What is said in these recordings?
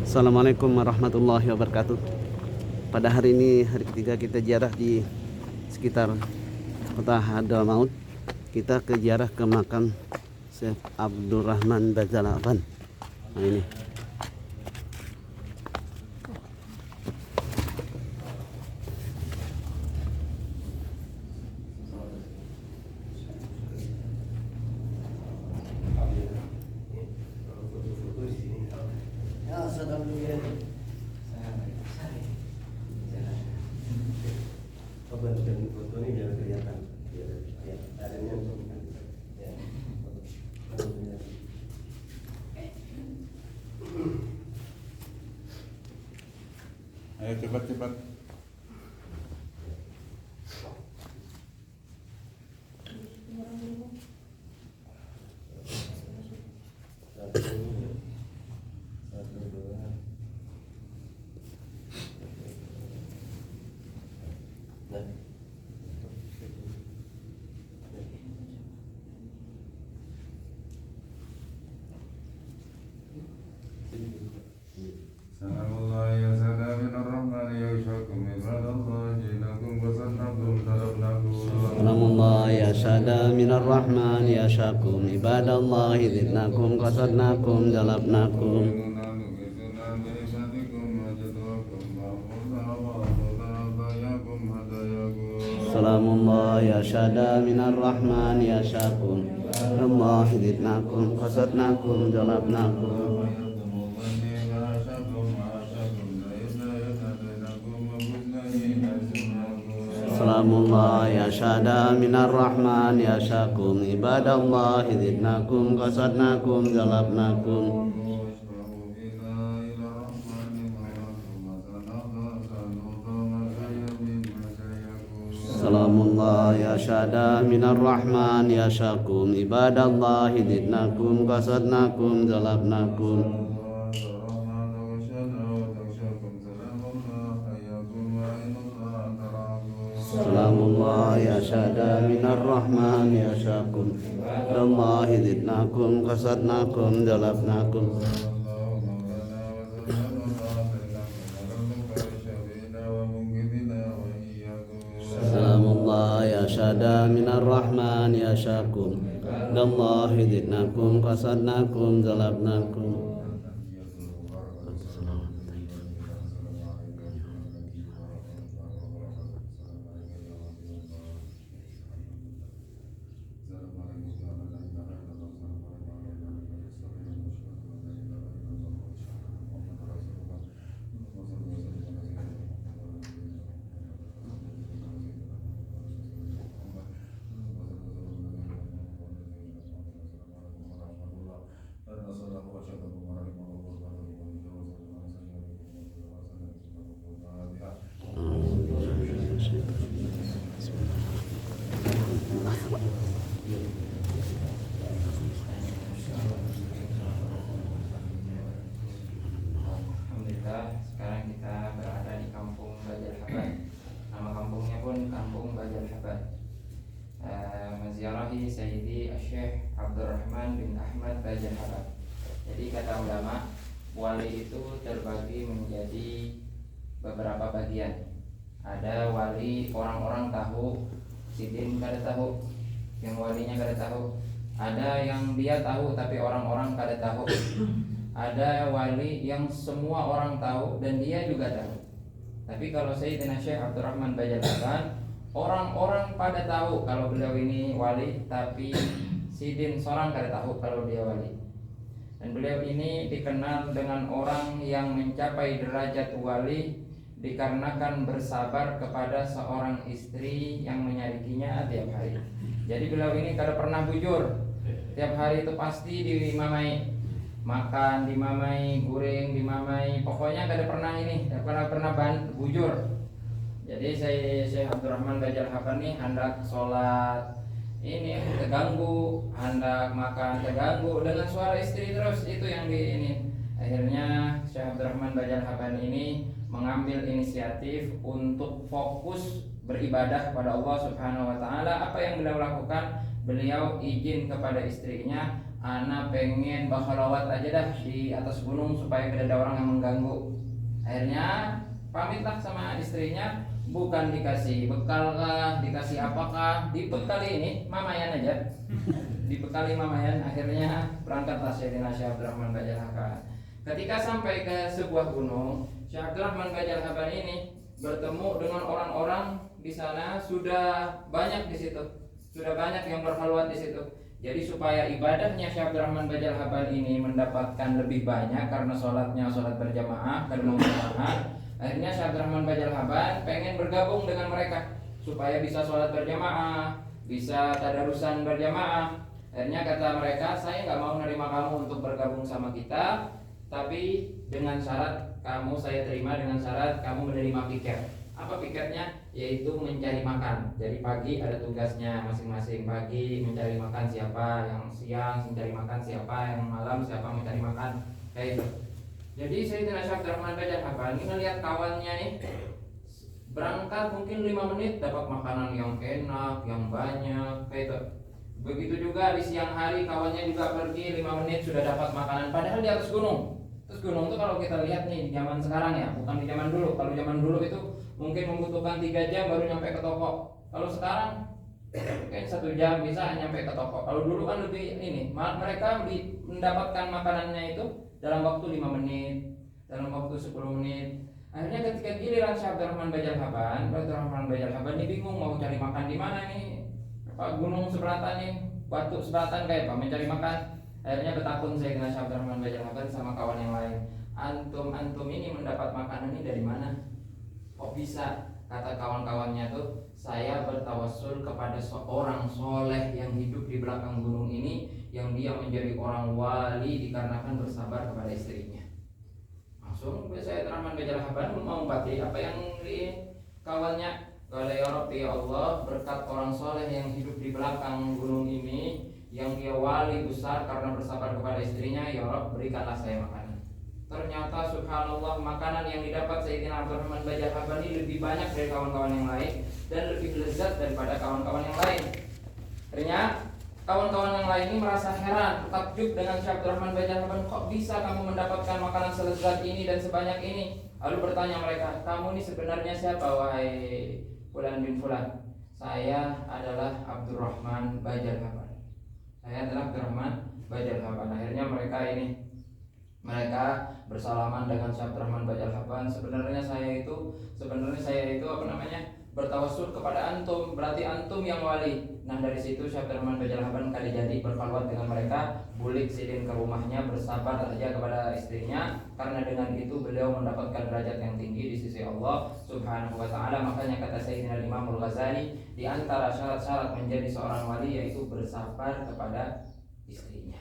Assalamualaikum warahmatullahi wabarakatuh. Pada hari ini hari ketiga kita ziarah di sekitar kota Hadramaut. Kita ke ziarah ke makam Syekh Abdurrahman Bajalaban. Nah ini. Ayo cepat-cepat. Salamullah ya salamin ar-Rahman ya syakum ibadallah jinakum qasadnakum talabnakum. Salamullah ya syada minar rahman ya syakum ibadallah zidnakum qasadnakum jalabnakum. Salamullah ya syada minar rahman ya syakum Allah zidnakum qasadnakum jalabnakum. Salamullah ya syada minar rahman ya syakum ibadallah zidnakum qasadnakum jalabnakum. Salamullah ya syada minar rahman ya syakum ibadallah zidnakum qasadnakum jalabnakum. Salamullah ya syada minar rahman ya syakum ibadallah zidnakum qasadnakum jalabnakum. Salamullah ya syada minar rahman ya syakum ibadallah zidnakum qasadnakum jalabnakum. Alhamdulillah, sekarang kita berada di kampung Bajalhaban. Nama kampungnya pun Kampung Bajalhaban. Menziarahi Sayyidi Syekh Abdurrahman bin Ahmad Bajalhaban. Jadi kata ulama, wali itu terbagi menjadi beberapa bagian. Ada wali orang-orang tahu, sidin kada tahu, yang walinya kada tahu. Ada yang dia tahu tapi orang-orang kada tahu. Ada wali yang semua orang tahu dan dia juga tahu. Tapi kalau Sayyidina Syekh Abdurrahman Bajalhaban, orang-orang pada tahu kalau beliau ini wali, tapi sidin seorang kada tahu kalau dia wali. Dan beliau ini dikenal dengan orang yang mencapai derajat wali dikarenakan bersabar kepada seorang istri yang menyarikinya tiap hari. Jadi beliau ini kada pernah bujur. Tiap hari itu pasti dimamai, makan dimamai, guring dimamai, pokoknya kada pernah ini, kada pernah bujur. Jadi saya Syekh Abdurrahman Bajalhaban ini hendak sholat ini terganggu, hendak makan terganggu dengan suara istri terus, itu yang di ini. Akhirnya Syekh Abdurrahman Bajalhaban ini mengambil inisiatif untuk fokus beribadah kepada Allah Subhanahu wa taala. Apa yang beliau lakukan? Beliau izin kepada istrinya ana pengen bakhalawat aja dah di atas gunung supaya tidak ada orang yang mengganggu. Akhirnya pamitlah sama istrinya, bukan dikasih bekal kah, dikasih apakah, dibekali ini mamayan aja. Dibekali mamayan, akhirnya berangkatlah Sayyidina Syekh Abdurrahman Bajal Haban. Ketika sampai ke sebuah gunung, Syekh Abdurrahman Bajal Haban ini bertemu dengan orang-orang di sana, sudah banyak di situ. Sudah banyak yang berhalwat di situ. Jadi supaya ibadahnya Syekh Abdurrahman Bajal Haban ini mendapatkan lebih banyak karena sholatnya sholat berjamaah dan berjamaah, akhirnya Syekh Abdurrahman Bajal Haban pengen bergabung dengan mereka supaya bisa sholat berjamaah, bisa tadarusan berjamaah. Akhirnya kata mereka, saya nggak mau nerima kamu untuk bergabung sama kita, tapi dengan syarat saya terima dengan syarat kamu menerima piket. Apa piketnya? Yaitu mencari makan. Jadi pagi ada tugasnya masing-masing. Pagi mencari makan siapa, yang siang mencari makan siapa, yang malam siapa mencari makan. Kayak itu. Jadi Sayyidina Syekh Abdurrahman Bajal Haban ini ngelihat kawannya nih berangkat mungkin 5 menit dapat makanan yang enak, yang banyak, kayak itu. Begitu juga di siang hari kawannya juga pergi 5 menit sudah dapat makanan, padahal di atas gunung. Terus gunung tuh kalau kita lihat nih di zaman sekarang ya, bukan di zaman dulu. Kalau zaman dulu itu mungkin membutuhkan 3 jam baru nyampe ke toko. Kalau sekarang mungkin 1 jam bisa nyampe ke toko. Kalau dulu kan lebih ini, mereka mendapatkan makanannya itu dalam waktu 5 menit, dalam waktu 10 menit. Akhirnya ketika giliran Syekh Abdurrahman Bajal Haban ini bingung mau cari makan di mana nih. Pak, gunung seberatan nih, batu seberatan kayak Pak mencari makan. Akhirnya bertakun saya dengan Syekh Abdurrahman Bajal Haban sama kawan yang lain. Antum ini mendapat makanan ini dari mana? Kok bisa? Kata kawan-kawannya tuh, saya bertawassul kepada seorang soleh yang hidup di belakang gunung ini, yang dia menjadi orang wali dikarenakan bersabar kepada istrinya. Langsung saya Abdurrahman Bajal Haban mengobati apa yang di kawannya. Kalau ya Rabbi ya Allah, berkat orang soleh yang hidup di belakang gunung ini, yang dia wali besar karena bersabar kepada istrinya, ya Rabb berikanlah saya makanan. Ternyata subhanallah makanan yang didapat Sayyidina Abdurrahman Bajal Haban ini lebih banyak dari kawan-kawan yang lain dan lebih lezat daripada kawan-kawan yang lain. Ternyata kawan-kawan yang lain ini merasa heran, takjub dengan Syekh Abdurrahman Bajal Haban, kok bisa kamu mendapatkan makanan selezat ini dan sebanyak ini? Lalu bertanya mereka, kamu ini sebenarnya siapa wahai Fulan bin Fulan? Saya adalah Abdurrahman Bajal Haban. Saya adalah Abdurrahman Bajal Haban. Akhirnya mereka bersalaman dengan Syekh Abdurrahman Bajal Haban. Sebenarnya saya itu apa namanya? Bertawassul kepada antum, berarti antum yang wali. Nah dari situ Syekh Abdurrahman Bajal Haban kali jadi berkhulwat dengan mereka, bulik sidin ke rumahnya, bersabar saja kepada istrinya, karena dengan itu beliau mendapatkan derajat yang tinggi di sisi Allah Subhanahu wa taala. Makanya kata Sayyidina Imam Al-Ghazali, di antara syarat-syarat menjadi seorang wali yaitu bersabar kepada istrinya.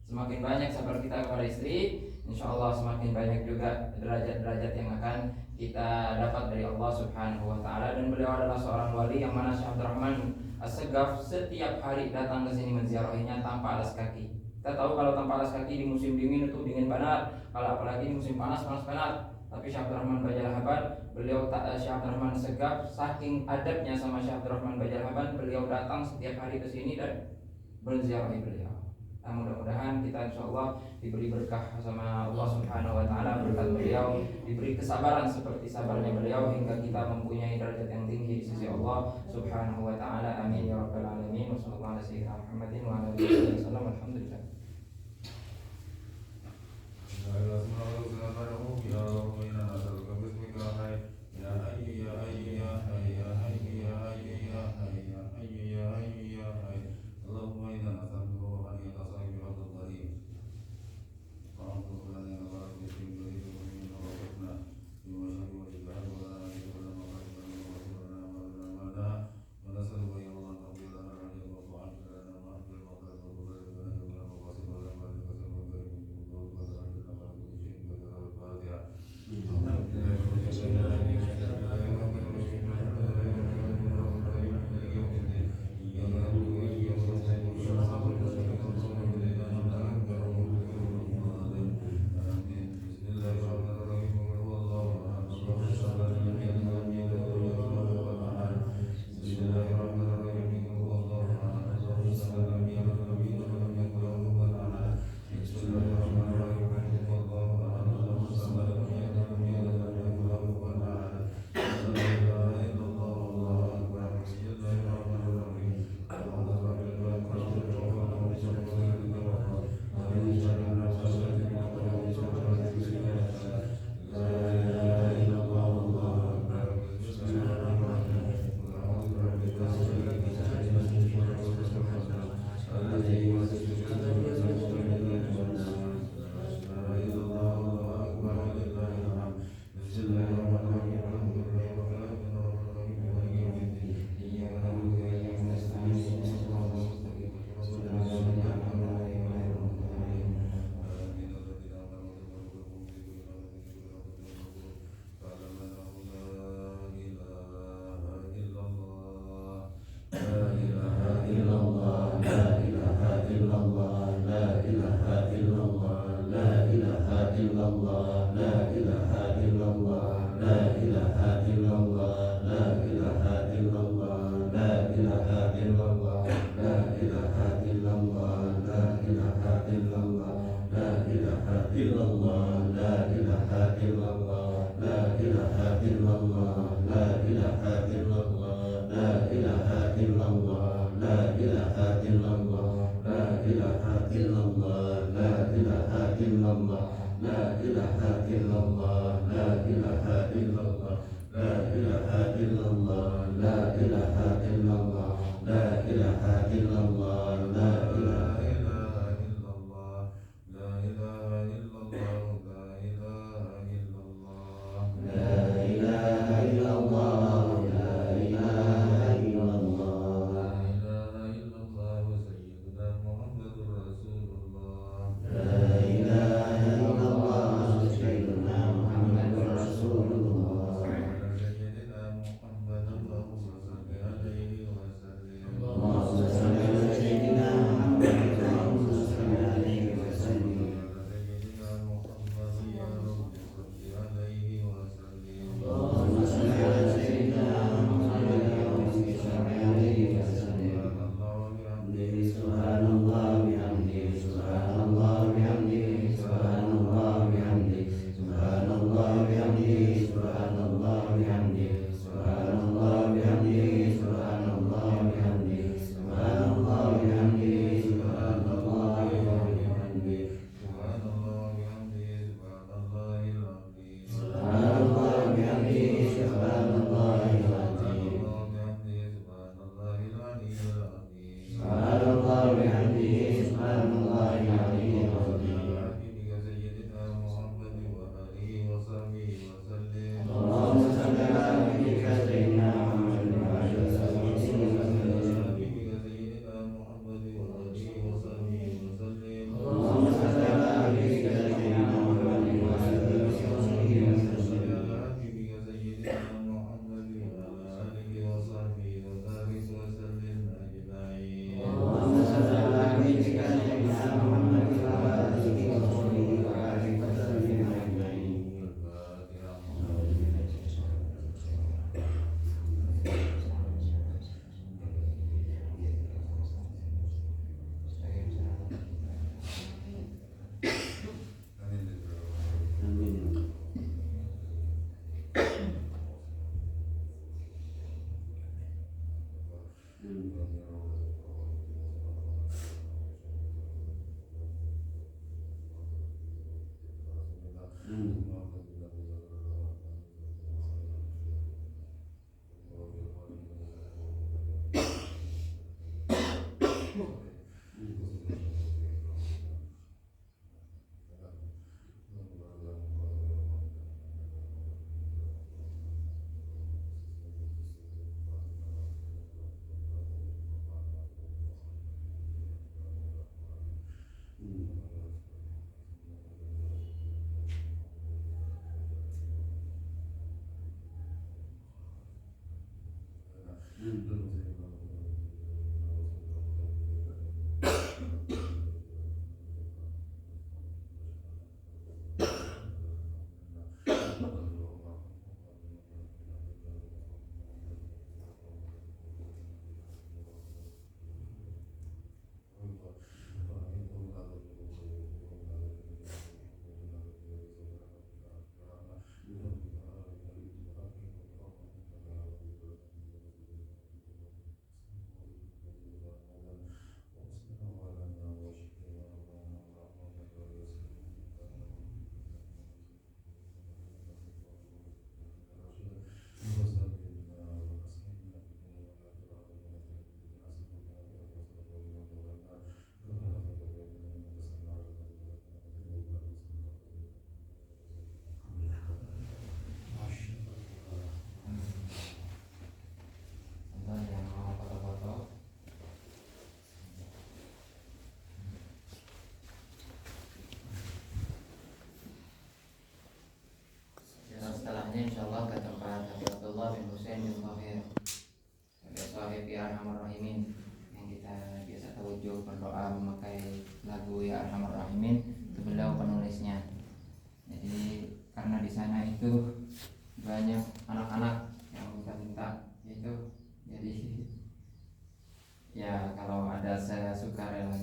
Semakin banyak sabar kita kepada istri, insya Allah semakin banyak juga derajat-derajat yang akan kita dapat dari Allah Subhanahu wa taala. Dan beliau adalah seorang wali yang mana Syekh Abdurrahman As-Segaf setiap hari datang ke sini menziarahinya tanpa alas kaki. Kita tahu kalau tanpa alas kaki di musim dingin itu dingin banget, kalau apalagi di musim panas banget. Tapi Syekh Abdurrahman Bajal Haban, Syekh Abdurrahman As-Segaf saking adabnya sama Syekh Abdurrahman Bajal Haban, beliau datang setiap hari ke sini dan menziarahi beliau. Nah, mudah-mudahan kita insyaallah diberi berkah sama Allah Subhanahu wa taala, berkat beliau, diberi kesabaran seperti sabarnya beliau hingga kita mempunyai derajat yang tinggi di sisi Allah Subhanahu wa taala. Amin ya rabbal alamin. Wassallallahu ala sayyidina Muhammadin wa ala alihi wasallam. Alhamdulillah. sana itu banyak anak-anak yang minta-minta itu, jadi ya kalau ada saya suka rela.